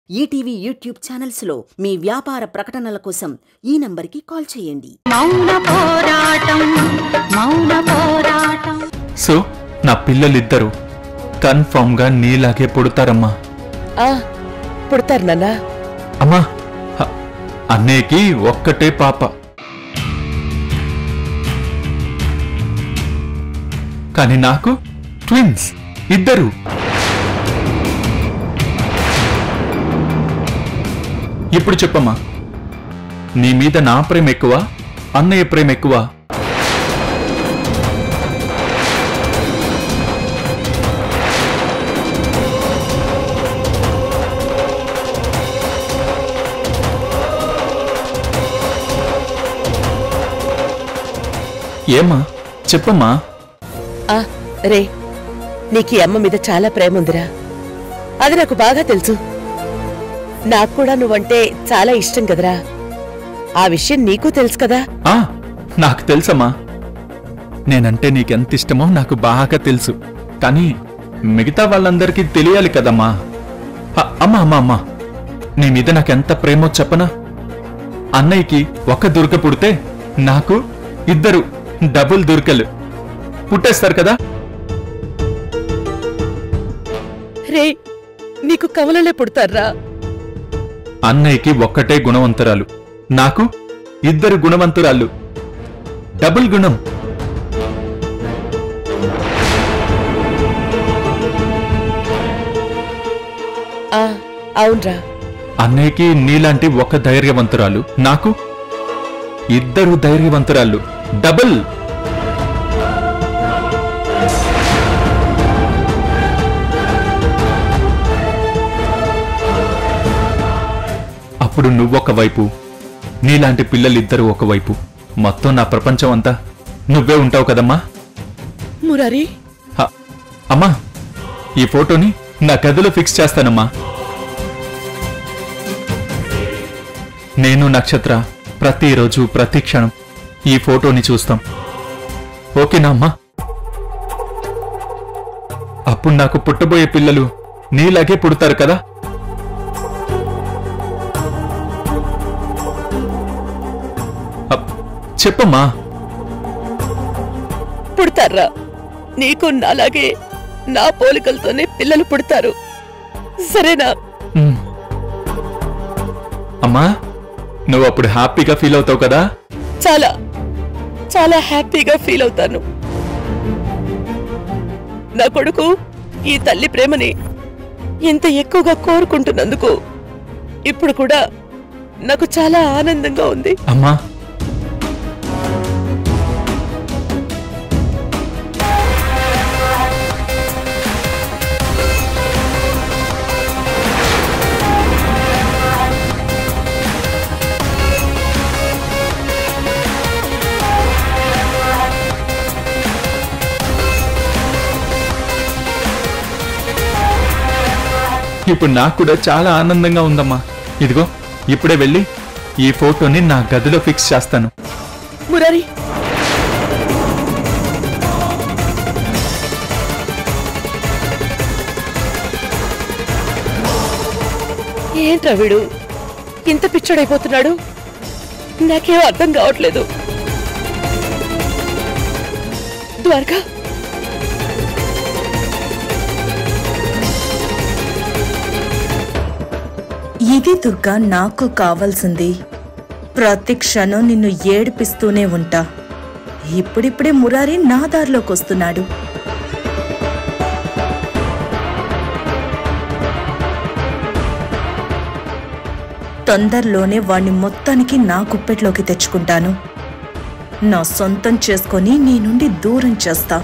ETV YouTube ఛానల్స్లో మీ వ్యాపార ప్రకటనల కోసం ఈ నంబర్కి కాల్ చేయండి. సో నా పిల్లలిద్దరూ కన్ఫర్మ్ గా నీలాగే పుడతారమ్మా. పుడతారు నాన్నా. అమ్మా, అన్నయ్యకి ఒక్కటే పాప, కానీ నాకు ట్విన్స్ ఇద్దరు. ఇప్పుడు చెప్పమ్మా, నీ మీద నా ప్రేమ ఎక్కువ, అన్నయ్య ప్రేమ ఎక్కువ? ఏమ్మా చెప్పమ్మా. రే, నీకు ఈ అమ్మ మీద చాలా ప్రేమ ఉందిరా, అది నాకు బాగా తెలుసు. నాకు కూడా నువ్వంటే చాలా ఇష్టం కదరా, ఆ విషయం నీకు తెలుసు కదా. నాకు తెలుసమ్మా, నేనంటే నీకెంత ఇష్టమో నాకు బాగా తెలుసు, కానీ మిగతా వాళ్ళందరికీ తెలియాలి కదమ్మా. అమ్మా అమ్మా అమ్మా, నీ మీద నాకెంత ప్రేమో చెప్పనా? అన్నయ్యకి ఒక దుర్గ పుడితే నాకు ఇద్దరు డబుల్ దుర్గలు పుట్టేస్తారు కదా. రే, నీకు కవలలే పుడతారా? అన్నయ్యకి ఒక్కటే గుణవంతురాలు, నాకు ఇద్దరు గుణవంతురాళ్ళు, డబుల్ గుణం. అవునరా. అన్నయ్యకి నీలాంటి ఒక ధైర్యవంతురాలు, నాకు ఇద్దరు ధైర్యవంతురాళ్ళు, డబుల్. అప్పుడు నువ్వొకవైపు, నీలాంటి పిల్లలిద్దరూ ఒకవైపు, మొత్తం నా ప్రపంచం అంతా నువ్వే ఉంటావు కదమ్మా. మురారి, అమ్మా, ఈ ఫోటోని నా గదిలో ఫిక్స్ చేస్తానమ్మా. నేను నక్షత్ర ప్రతిరోజు ప్రతి క్షణం ఈ ఫోటోని చూస్తాం, ఓకేనా అమ్మా? అప్పుడు నాకు పుట్టబోయే పిల్లలు నీలాగే పుడతారు కదా. చెప్పమ్మా. పుడతారా? నీకు నాలాగే నా పోలికలతోనే పిల్లలు పుడతారు, సరేనా? అమ్మా, నువ్వు అప్పుడు హ్యాపీగా ఫీల్ అవుతావు కదా. చాలా చాలా హ్యాపీగా ఫీల్ అవుతాను. నా కొడుకు ఈ తల్లి ప్రేమని ఇంత ఎక్కువగా కోరుకుంటున్నందుకు ఇప్పుడు కూడా నాకు చాలా ఆనందంగా ఉంది. అమ్మా, ఇప్పుడు నాకు కూడా చాలా ఆనందంగా ఉందమ్మా. ఇదిగో ఇప్పుడే వెళ్ళి ఈ ఫోటోని నా గదిలో ఫిక్స్ చేస్తాను. మురారి, ఏంట్రా వీడు ఇంత పిచ్చోడైపోతున్నాడు? నాకేం అర్థం కావట్లేదు. ద్వారకా, ఇది దుర్గా నాకు కావాల్సింది. ప్రతి క్షణం నిన్ను ఏడిపిస్తూనే ఉంటా. ఇప్పుడిప్పుడే మురారి నా దారిలోకి వస్తున్నాడు. తొందరలోనే వాణ్ణి మొత్తానికి నా గుప్పెట్లోకి తెచ్చుకుంటాను. నా సొంతం చేసుకొని నీ నుండి దూరం చేస్తా.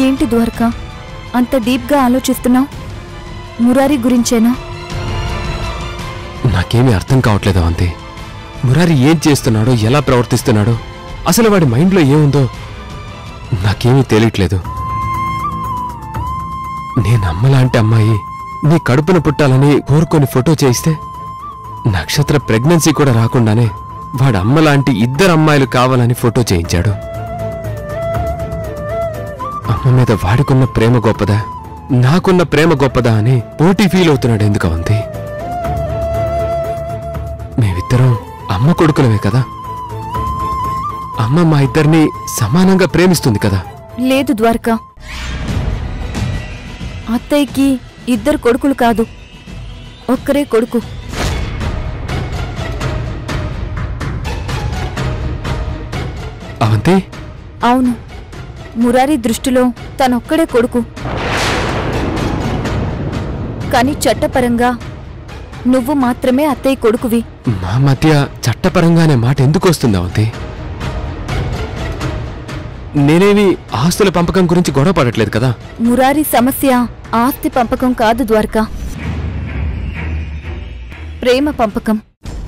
ఏంటి ద్వారకా, అంత డీప్గా ఆలోచిస్తున్నావు? మురారి గురించేనా? నాకేమీ అర్థం కావట్లేదు అవంతి. మురారి ఏం చేస్తున్నాడో ఎలా ప్రవర్తిస్తున్నాడో అసలు వాడి మైండ్లో ఏముందో నాకేమీ తెలియట్లేదు. నేను అమ్మలాంటి అమ్మాయి నీ కడుపున పుట్టాలని కోరుకొని ఫోటో చేయిస్తే నక్షత్ర ప్రెగ్నెన్సీ కూడా రాకుండానే వాడు అమ్మలాంటి 2 అమ్మాయిలు కావాలని ఫోటో చేయించాడు. అమ్మ మీద వాడికున్న ప్రేమ గొప్పదా నాకున్న ప్రేమ గొప్పదా అని పోటీ ఫీల్ అవుతున్నాడు. ఎందుకు అవంతి? మేమిద్దరం అమ్మ కొడుకులమే కదా. అమ్మ మా ఇద్దరిని సమానంగా ప్రేమిస్తుంది కదా. లేదు ద్వారకా, అత్తయ్యకి 2 కొడుకులు కాదు, ఒక్కరే కొడుకు. అవంతి, అవును, మురారి దృష్టిలో తనొక్కడే కొడుకు. కాని చట్టపరంగా నువ్వు మాత్రమే అత్తయ్య కొడుకువి. మా మధ్య చట్టపరంగానే మాట ఎందుకు వస్తుంది అవంతి? నేనేమి ఆస్తుల పంపకం గురించి గొడవ పడట్లేదు కదా. మురారి సమస్య ఆస్తి పంపకం కాదు ద్వారకా, ప్రేమ పంపకం.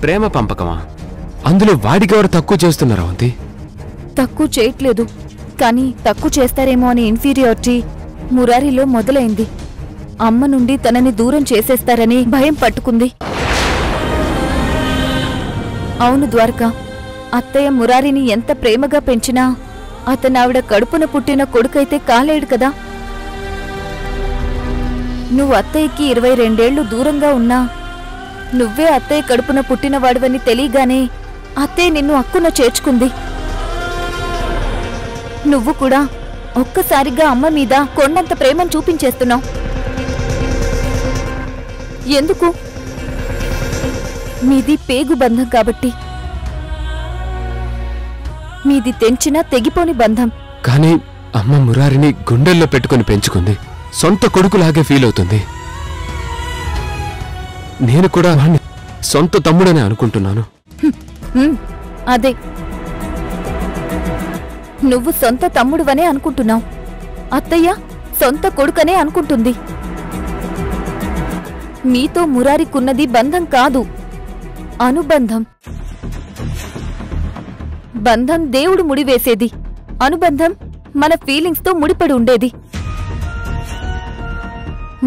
ప్రేమ పంపకమా? అందులో వాడికెవరు తక్కువ చేస్తున్నారు అవంతి? తక్కువ చేయట్లేదు, కానీ తక్కువ చేస్తారేమో అనే ఇన్ఫీరియారిటీ మురారిలో మొదలైంది. అమ్మ నుండి తనని దూరం చేసేస్తారని భయం పట్టుకుంది. అవును ద్వారకా, అత్తయ్య మురారిని ఎంత ప్రేమగా పెంచినా అతనావిడ కడుపున పుట్టిన కొడుకైతే కాలేడు కదా. నువ్వు అత్తయ్యకి 22 ఏళ్లు దూరంగా ఉన్నా నువ్వే అత్తయ్య కడుపున పుట్టినవాడివని తెలియగానే అత్తయ్య నిన్ను అక్కున చేర్చుకుంది. నువ్వు కూడా ఒక్కసారిగా అమ్మ మీద కొండంత ప్రేమను చూపించేస్తున్నావు. ఎందుకు? మీది పేగు బంధం కాబట్టి. మీది తెంచినా తెగిపోని బంధం. కానీ అమ్మ మురారిని గుండెల్లో పెట్టుకుని పెంచుకుంది. సొంత కొడుకులాగే ఫీల్ అవుతుంది. నేను కూడా వాణ్ణి సొంత తమ్ముడనే అనుకుంటున్నాను. అదే, నువ్వు సొంత తమ్ముడువనే అనుకుంటున్నావు, అత్తయ్య సొంత కొడుకనే అనుకుంటుంది. మీతో మురారికున్నది బంధం కాదు, అనుబంధం. బంధం దేవుడు ముడివేసేది, అనుబంధం మన ఫీలింగ్స్ తో ముడిపడి ఉండేది.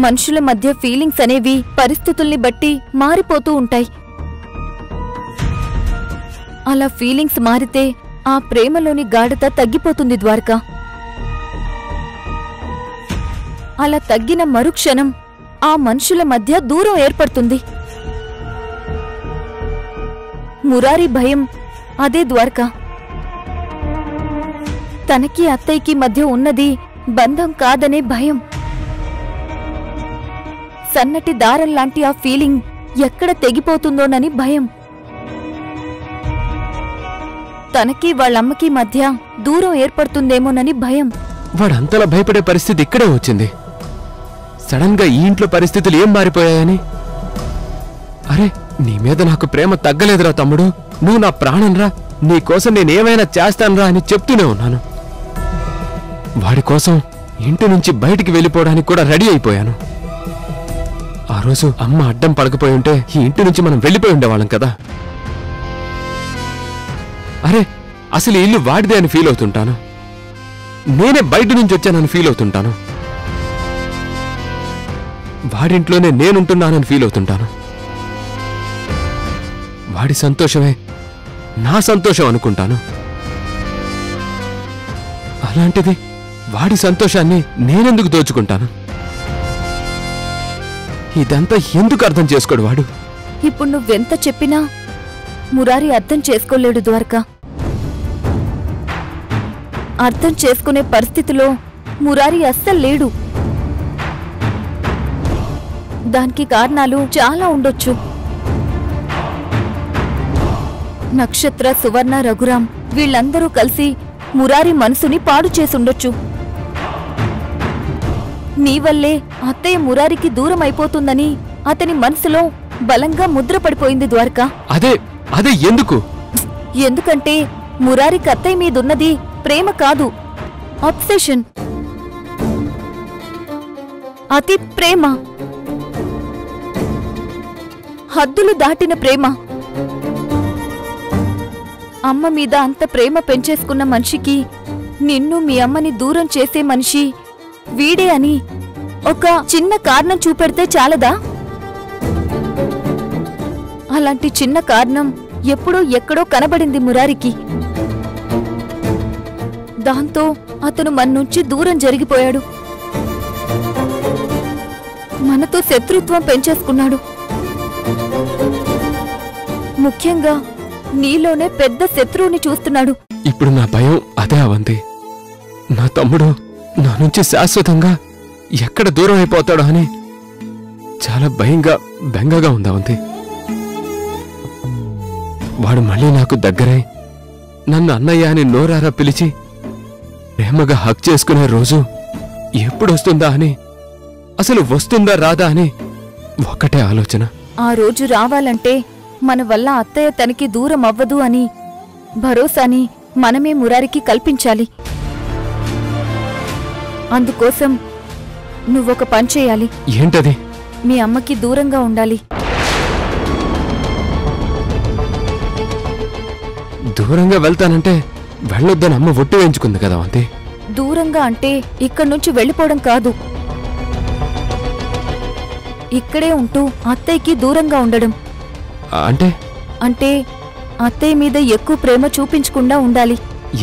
మనుషుల మధ్య ఫీలింగ్స్ అనేవి పరిస్థితుల్ని బట్టి మారిపోతూ ఉంటాయి. అలా ఫీలింగ్స్ మారితే ఆ ప్రేమలోని గాఢత తగ్గిపోతుంది ద్వారకా. అలా తగ్గిన మరుక్షణం ఆ మనుషుల మధ్య దూరం ఏర్పడుతుంది. మురారి భయం అదే ద్వారకా. తనకి అత్తయ్యకి మధ్య ఉన్నది బంధం కాదనే భయం. సన్నటి దారం లాంటి ఆ ఫీలింగ్ ఎక్కడ తెగిపోతుందోనని భయం. తనకి వాళ్ళమ్మకి మధ్య దూరం ఏర్పడుతుందేమోనని భయం. వాడంతలా భయపడే పరిస్థితి ఇక్కడే వచ్చింది. సడన్ గా ఈ ఇంట్లో పరిస్థితులు ఏం మారిపోయాయని. అరే, నీ మీద నాకు ప్రేమ తగ్గలేదురా తమ్ముడు, నువ్వు నా ప్రాణంరా, నీకోసం నేనేమైనా చేస్తానురా అని చెప్తూనే ఉన్నాను. వాడి కోసం ఇంటి నుంచి బయటికి వెళ్ళిపోవడానికి కూడా రెడీ అయిపోయాను. ఆ రోజు అమ్మ అడ్డం పడకపోయి ఉంటే ఈ ఇంటి నుంచి మనం వెళ్ళిపోయి ఉండేవాళ్ళం కదా. అరే, అసలు ఈ ఇల్లు వాడిదే అని ఫీల్ అవుతుంటాను. నేనే బయట నుంచి వచ్చానని ఫీల్ అవుతుంటాను. వాడింట్లోనే నేనుంటున్నానని ఫీల్ అవుతుంటాను. వాడి సంతోషమే నా సంతోషం అనుకుంటాను. అలాంటిది వాడి సంతోషాన్ని నేనెందుకు దోచుకుంటాను? ఇదంతా ఎందుకు అర్థం చేసుకోడు వాడు? ఇప్పుడు నువ్వెంత చెప్పినా మురారి అర్థం చేసుకోలేడు ద్వారకా. అర్థం చేసుకునే పరిస్థితిలో మురారి అస్సలు లేడు. దానికి కారణాలు చాలా ఉండొచ్చు. నక్షత్ర, సువర్ణ, రఘురాం వీళ్ళందరూ కలిసి మురారి మనసుని పాడు చేసుండొచ్చు. నీవల్లే అత్తయ్య మురారికి దూరం అయిపోతుందని అతని మనసులో బలంగా ముద్రపడిపోయింది ద్వారకా. అదే ఎందుకు? ఎందుకంటే మురారికి అత్తయ్య మీదున్నది ప్రేమ కాదు, అబ్సెషన్. అతి ప్రేమ, హద్దులు దాటిన ప్రేమ. అమ్మ మీద అంత ప్రేమ పెంచేసుకున్న మనిషికి నిన్ను మీ అమ్మని దూరం చేసే మనిషి వీడే అని ఒక చిన్న కారణం చూపెడితే చాలదా? అలాంటి చిన్న కారణం ఎప్పుడో ఎక్కడో కనబడింది మురారికి. దాంతో అతను మన నుంచి దూరం జరిగిపోయాడు. మనతో శత్రుత్వం పెంచేసుకున్నాడు. ముఖ్యంగా నీలోనే పెద్ద శత్రువుని చూస్తున్నాడు. ఇప్పుడు నా భయం అదే అవంతి. నా తమ్ముడు నా నుంచి శాశ్వతంగా ఎక్కడ దూరం అయిపోతాడో అని చాలా భయంగా బెంగగా ఉంది అవంతి. వాడు మళ్ళీ నాకు దగ్గరై నన్ను అన్నయ్య అని నోరారా పిలిచి ప్రేమగా హక్ చేసుకునే రోజు ఎప్పుడొస్తుందా అని, అసలు వస్తుందా రాదా అని ఒక్కటే ఆలోచన. ఆ రోజు రావాలంటే మన వల్ల అత్తయ్య తనకి దూరం అవ్వదు అని భరోసాని మనమే మురారికి కల్పించాలి. అందుకోసం నువ్వొక పని చేయాలి. ఏంటది? మీ అమ్మకి దూరంగా ఉండాలి. దూరంగా వెళ్తానంటే వెళ్ళొద్దని అమ్మ ఒట్టు వేయించుకుంది కదా అంతే. దూరంగా అంటే ఇక్కడ్నుంచి వెళ్ళిపోవడం కాదు, ఇక్కడే ఉంటూ అత్తయ్యకి దూరంగా ఉండడం. అంటే అంటే అత్తయ్య మీద ఎక్కువ ప్రేమ చూపించకుండా ఉండాలి.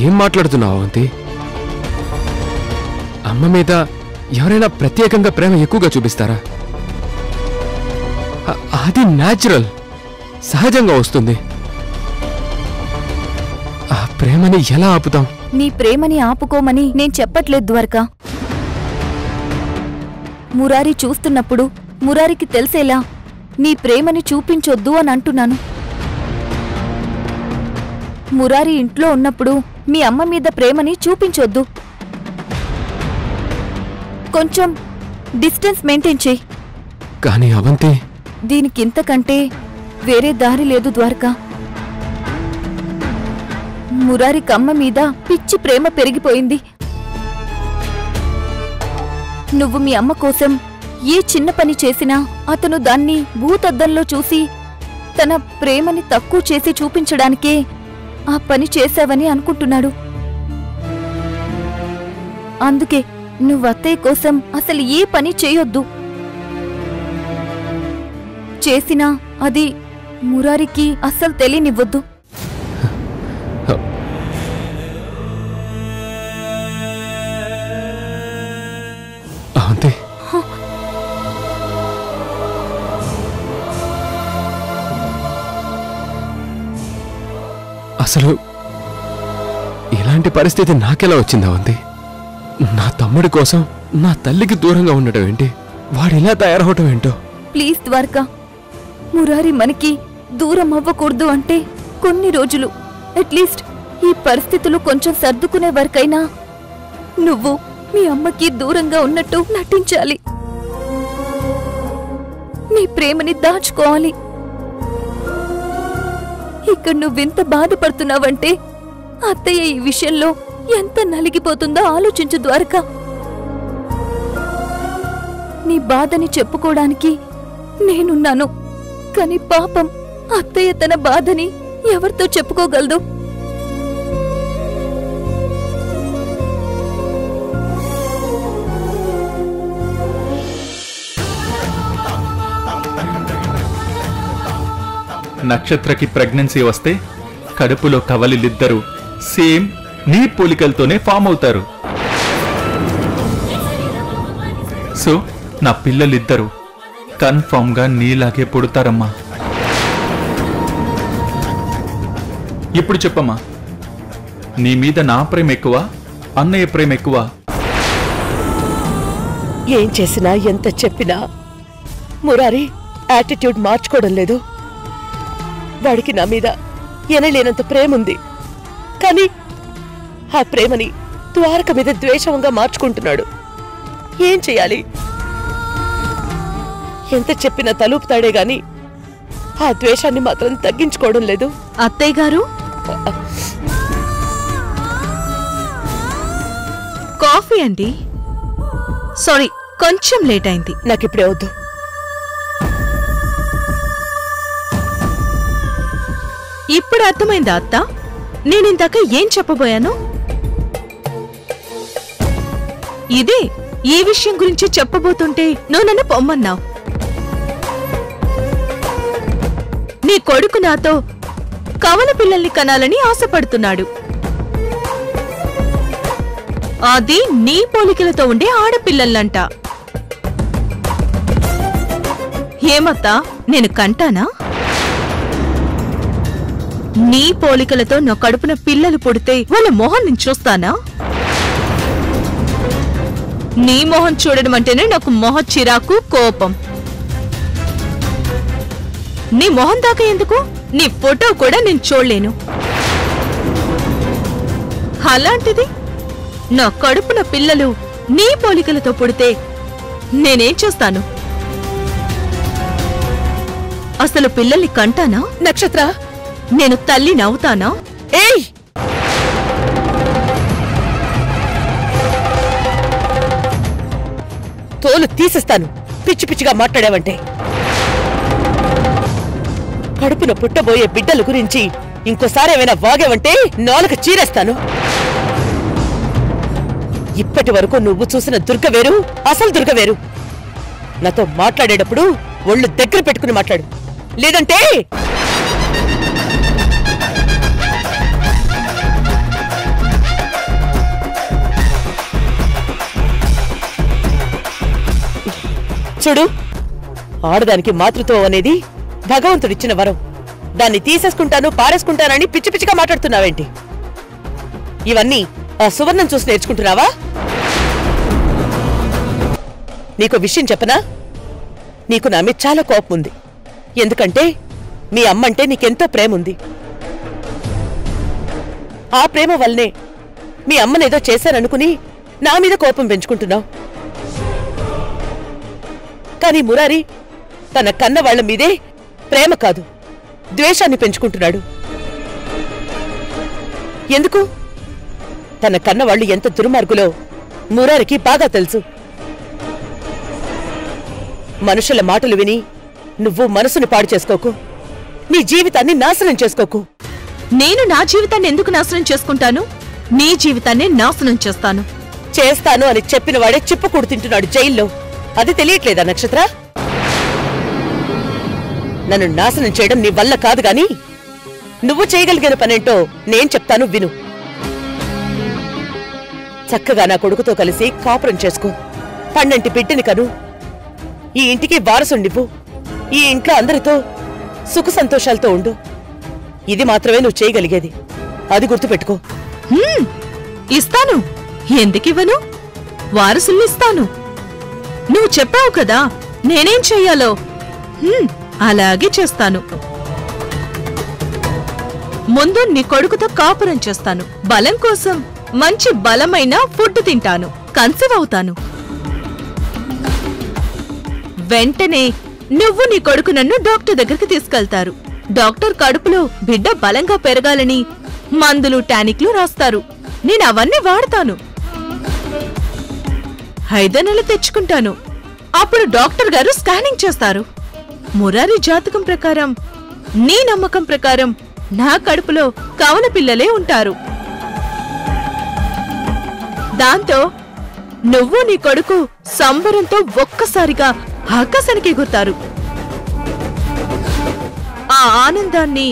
ఏం మాట్లాడుతున్నావు అవంతి? అమ్మ మీద ఎవరైనా ప్రత్యేకంగా ప్రేమ ఎక్కువగా చూపిస్తారా? అది న్యాచురల్, సహజంగా వస్తుంది. ఆ ప్రేమని ఎలా ఆపుతాం? నీ ప్రేమని ఆపుకోమని నేను చెప్పట్లేదు ద్వారకా. మురారి చూస్తున్నప్పుడు మురారికి తెలిసేలా నీ ప్రేమని చూపించొద్దు అని అంటున్నాను. మురారి ఇంట్లో ఉన్నప్పుడు మీ అమ్మ మీద ప్రేమని చూపించొద్దు. కొంచెం డిస్టెన్స్ మెయింటైన్ చేయి. కానీ అవంతి, దీనికింతకంటే వేరే దారి లేదు ద్వారకా. మురారికి అమ్మ మీద పిచ్చి ప్రేమ పెరిగిపోయింది. నువ్వు మీ అమ్మ కోసం ఏ చిన్న పని చేసినా అతను దాన్ని భూతద్దంలో చూసి తన ప్రేమని తక్కువ చేసి చూపించడానికే ఆ పని చేశావని అనుకుంటున్నాడు. అందుకే నువ్వు అత్తయ్య కోసం అసలు ఏ పని చేయొద్దు. చేసినా అది మురారికి అస్సలు తెలియనివ్వద్దు. అవంతి, అసలు ఇలాంటి పరిస్థితి నాకెలా వచ్చింది అవంతి? నా తమ్ముడి కోసం నా తల్లికి దూరంగా ఉండటం ఏంటి? వాడిలా తయారవటం ఏంటో? ప్లీజ్ ద్వారకా, మురారి మనకి దూరం అవ్వకూడదు అంటే కొన్ని రోజులు, అట్లీస్ట్ ఈ పరిస్థితులు కొంచెం సర్దుకునే వరకైనా నువ్వు మీ అమ్మకి దూరంగా ఉన్నట్టు నటించాలి. నీ ప్రేమని దాచుకోవాలి. ఇక్కడ నువ్వెంత బాధపడుతున్నావంటే అత్తయ్య ఈ విషయంలో ఎంత నలిగిపోతుందో ఆలోచించు ద్వారకా. నీ బాధని చెప్పుకోవడానికి నేనున్నాను, కాని పాపం అత్తయ్య తన బాధని ఎవరితో చెప్పుకోగలదు? నక్షత్రకి ప్రెగ్నెన్సీ వస్తే కడుపులో కవలిలిద్దరూ సేమ్ నీ పోలికలతోనే ఫామ్ అవుతారు. సో నా పిల్లలిద్దరూ కన్ఫర్మ్ గా నీలాగే పుడతారమ్మా. ఇప్పుడు చెప్పమ్మా, నీ మీద నా ప్రేమ ఎక్కువ, అన్నయ్య ప్రేమ ఎక్కువ? ఏం చేసినా ఎంత చెప్పినా మురారి యాటిట్యూడ్ మార్చుకోవడం లేదు. వాడికి నా మీద ఎనలేనంత ప్రేముంది, కానీ ఆ ప్రేమని ద్వారక మీద ద్వేషంగా మార్చుకుంటున్నాడు. ఏం చెయ్యాలి? ఎంత చెప్పినా తలుపుతాడే గాని ఆ ద్వేషాన్ని మాత్రం తగ్గించుకోవడం లేదు. అత్తయ్య గారు, కాఫీ అండి. సారీ, కొంచెం లేట్ అయింది. నాకిప్పుడే వద్దు. ఇప్పుడు అర్థమైందా అత్త? నేనిందాక ఏం చెప్పబోయాను? ఇదే ఈ విషయం గురించి చెప్పబోతుంటే నువ్వు నన్ను పొమ్మన్నావు. నీ కొడుకు నాతో కవల పిల్లల్ని కనాలని ఆశపడుతున్నాడు. అది నీ పోలికలతో ఉండే ఆడపిల్లలంట. ఏమత్తా, నేను కంటానా? నీ పోలికలతో నా కడుపున పిల్లలు పుడితే వాళ్ళ మొహం నేను చూస్తానా? నీ మొహం చూడడం అంటేనే నాకు మొహ చిరాకు, కోపం. నీ మొహం దాకా ఎందుకు? నీ ఫోటో కూడా నేను చూడలేను. అలాంటిది నా కడుపున పిల్లలు నీ పోలికలతో పుడితే నేనేం చేస్తాను? అసలు పిల్లల్ని కంటానా? నక్షత్ర, నేను తల్లిని అవుతానా? ఏయ్! తోలు తీసేస్తాను పిచ్చి పిచ్చిగా మాట్లాడావంటే. కడుపున పుట్టబోయే బిడ్డల గురించి ఇంకోసారి ఏమైనా వాగావంటే నాలుక చీరేస్తాను. ఇప్పటి వరకు నువ్వు చూసిన దుర్గ వేరు, అసలు దుర్గ వేరు. నాతో మాట్లాడేటప్పుడు ఒళ్ళు దగ్గర పెట్టుకుని మాట్లాడు, లేదంటే చూడు, ఆడదానికి మాతృత్వం అనేది భగవంతుడిచ్చిన వరం. దాన్ని తీసేసుకుంటాను, పారేసుకుంటానని పిచ్చి పిచ్చిగా మాట్లాడుతున్నావేంటి? ఇవన్నీ ఆ సువర్ణం చూసి నేర్చుకుంటున్నావా? నీకు విషయం చెప్పనా? నీకు నా మీద చాలా కోపం ఉంది. ఎందుకంటే మీ అమ్మంటే నీకెంతో ప్రేమ ఉంది. ఆ ప్రేమ వల్లనే మీ అమ్మనేదో చేశాననుకుని నా మీద కోపం పెంచుకుంటున్నావు. కానీ మురారి తన కన్న వాళ్ల మీదే ప్రేమ కాదు, ద్వేషాన్ని పెంచుకుంటున్నాడు. ఎందుకు? తన కన్నవాళ్లు ఎంత దుర్మార్గులో మురారికి బాగా తెలుసు. మనుషుల మాటలు విని నువ్వు మనసును పాడు చేసుకోకు, నీ జీవితాన్ని నాశనం చేసుకోకు. నేను నా జీవితాన్ని ఎందుకు నాశనం చేసుకుంటాను? నీ జీవితాన్ని నాశనం చేస్తాను. చేస్తాను అని చెప్పిన వాడే చిప్పుకూడు తింటున్నాడు జైల్లో. అది తెలియట్లేదా నక్షత్ర? నన్ను నాశనం చేయడం నీ వల్ల కాదు గాని నువ్వు చేయగలిగిన పనేంటో నేను చెప్తాను, విను. చక్కగా నా కొడుకుతో కలిసి కాపురం చేసుకో, పన్నంటి బిడ్డని కను, ఈ ఇంటికి వారసుండివ్వు, ఈ ఇంట్లో అందరితో సుఖ సంతోషాలతో ఉండు. ఇది మాత్రమే నువ్వు చేయగలిగేది, అది గుర్తుపెట్టుకో. ఇస్తాను, ఎందుకివ్వను? వారసుల్ని ఇస్తాను. నువ్వు చెప్పావు కదా నేనేం చెయ్యాలో, అలాగే చేస్తాను. ముందు నీ కొడుకుతో కాపురం చేస్తాను, బలం కోసం మంచి బలమైన ఫుడ్ తింటాను, కన్సీవ్ అవుతాను. వెంటనే నువ్వు నీ కొడుకు నన్ను డాక్టర్ దగ్గరికి తీసుకెళ్తారు. డాక్టర్ కడుపులో బిడ్డ బలంగా పెరగాలని మందులు, టానిక్లు రాస్తారు. నేను అవన్నీ వాడతాను. 5 నెలలు తెచ్చుకుంటాను. అప్పుడు డాక్టర్ గారు స్కానింగ్ చేస్తారు. మురారి జాతకం ప్రకారం, నీ నమ్మకం ప్రకారం నా కడుపులో కవల పిల్లలే ఉంటారు. దాంతో నువ్వు నీ కొడుకు సంబరంతో ఒక్కసారిగా ఆకాశానికి ఎగురుతారు. ఆ ఆనందాన్ని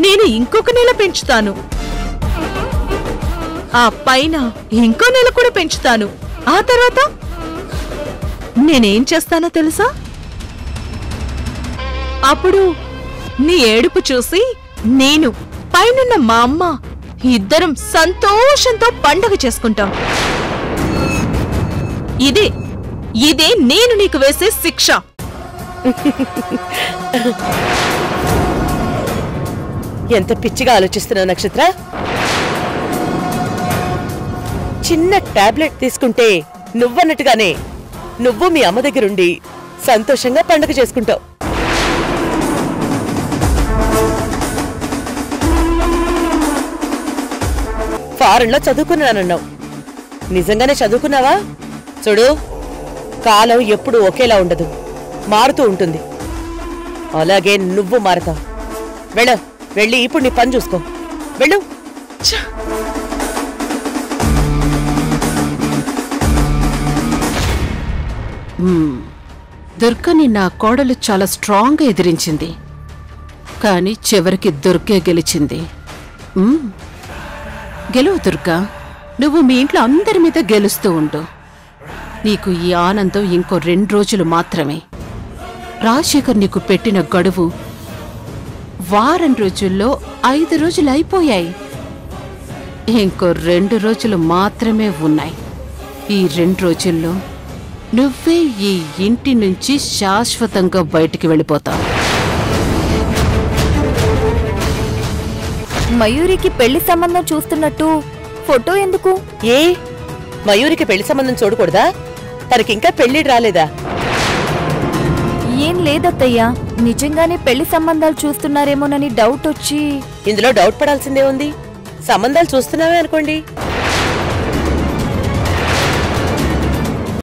నేను ఇంకొక నెల పెంచుతాను. ఆ పైన ఇంకో నెల కూడా పెంచుతాను. ఆ తర్వాత నేనేం చేస్తానో తెలుసా? అప్పుడు నీ ఏడుపు చూసి నేను, పైనున్న మా అమ్మ ఇద్దరం సంతోషంతో పండగ చేసుకుంటాం. ఇదే నేను నీకు వేసే శిక్ష. ఎంత పిచ్చిగా ఆలోచిస్తున్నావు నక్షత్ర. చిన్న టాబ్లెట్ తీసుకుంటే నువ్వన్నట్టుగానే నువ్వు మీ అమ్మ దగ్గరుండి సంతోషంగా పండుగ చేసుకుంటావు. ఫారెన్లో చదువుకున్నానన్నావు, నిజంగానే చదువుకున్నావా? చూడు, కాలం ఎప్పుడూ ఒకేలా ఉండదు, మారుతూ ఉంటుంది. అలాగే నువ్వు మారతావు. వెళ్ళి ఇప్పుడు నీ పని చూసుకో. వెళ్ళు. దుర్గని నా కోడలు చాలా స్ట్రాంగ్గా ఎదిరించింది, కానీ చివరికి దుర్గే గెలిచింది. గెలువు దుర్గా, నువ్వు మీ ఇంట్లో అందరి మీద గెలుస్తూ ఉండు. నీకు ఈ ఆనందం ఇంకో 2 రోజులు మాత్రమే. రాజశేఖర్ నీకు పెట్టిన గడువు వారం రోజుల్లో 5 రోజులు అయిపోయాయి. ఇంకో 2 రోజులు మాత్రమే ఉన్నాయి. ఈ 2 రోజుల్లో నువ్వే ఈ ఇంటి నుంచి శాశ్వతంగా బయటికి వెళ్ళిపోతావు. మయూరికి పెళ్లి సంబంధం చూస్తున్నట్టు ఫోటో ఎందుకు? ఏ మయూరికి పెళ్లి సంబంధం చూడకూడదా? తనకింకా పెళ్లి రాలేదా? ఏం లేదత్తయ్యా, నిజంగానే పెళ్లి సంబంధాలు చూస్తున్నారేమోనని డౌట్ వచ్చి. ఇందులో డౌట్ పడాల్సిందే ఉంది. సంబంధాలు చూస్తున్నావే అనుకోండి.